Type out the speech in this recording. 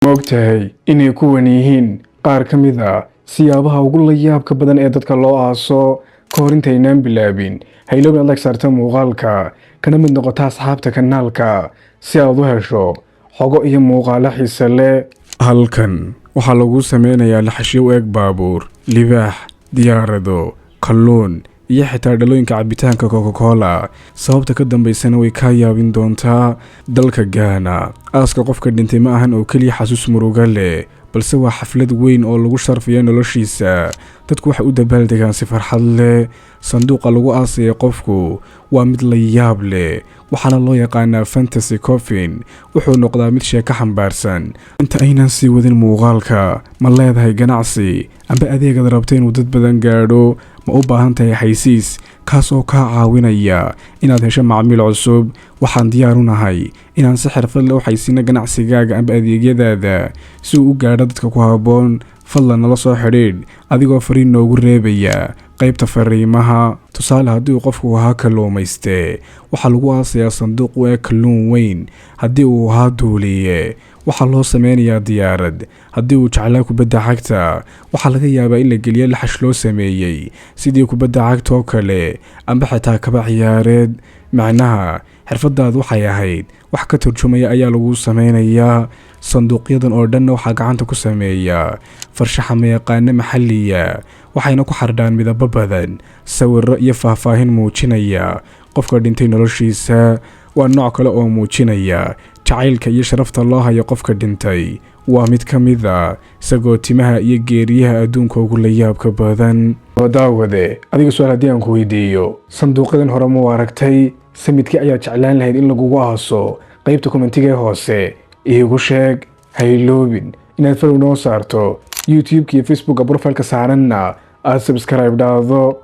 Moogtahay inay ku wan yihiin qaar ka mid ah siyaabaha ugu la yaabka badan ee dadka loo aaso ka hor intaynaan bilaabin. Ha iloobi inaad like saarto muuqaalka kana mid noqoto asxaabta kanaalka si aad u hesho xogo iyo muuqaalo xiiso leh. Halkan waxaa lagu sameynayaa laxashyo u eg baabuur, libaax, diyaarado, kalluun iyo xitaa dhalooyinka cabitaanka Coca-Cola. Sababta ka dambeysana way ka yaabin doontaa. Dalka Ghana, aaska qofka dhintay ma ahan oo kaliya xasuus murugo leh, balse waa xaflad weyn oo lagu sharfayo noloshiisa. Dadku waxay u dabaaldegaan si farxad leh. Sanduuqa lagu aasay qofku waa mid la yaab leh, waxaana loo yaqaanaa fantasy coffin. Wuxuu noqdaa mid sheeko xambaarsan. Inta aynan sii wadin muuqaalka, ma leedahay ganacsi amba adeegad rabto inuu dad badan gaadho? Ma u baahan tahay xaysiis kaas oo kaa caawinaya inaad hesho macaamiil cusub? Waxaan diyaar u nahay inaan si xirfad leh u xaysiino ganacsigaaga amba adeegyadaada si uu u gaadho dadka ku habboon. Fadlan nala soo xidhiidh adigoo fariin noogu reebaya qaybta fariimaha. Tusaale, haddii uu qofku ahaa kalluumayste, waxaa lagu aasayaa sanduuq u eg kalluun weyn. Haddii uu ahaa duuliye, waxaa loo sameynayaa diyaarad. Haddii uu jeclaa kubadda cagta, waxaa laga yaabaa in la geliyo laxash loo sameeyey sidii kubadda cagta oo kale amba xitaa kaba ciyaareed. Macnaha xirfadaadu waxay ahayd wax ka turjumaya ayaa lagu sameynayaa. Sanduuqyadan oo dhan waxaa gacanta ku sameeya farshaxan-yaqaano maxalliya, waxayna ku xardhaan midabo badan, sawirro iyo faahfaahin muujinaya qofka dhintay noloshiisa. Waa nooc kale oo muujinaya jacaylka iyo sharafta loo hayo qofka dhintay. Waa mid ka mid ah sagootimaha iyo geeriyaha adduunka ugu la yaabka badan. Daawade, adiga su'aal haddii aan ku weydiiyo, sanduuqyadan hore ma aragtay? Samidkii ayaa jeclaan lahayd in lagugu aaso? Qaybta kommentiga hoose iigu sheeg. Ha iloobin inaad follow noo saarto YouTube iyo Facebook profile-ka saaranna aad subscribe dhahdo.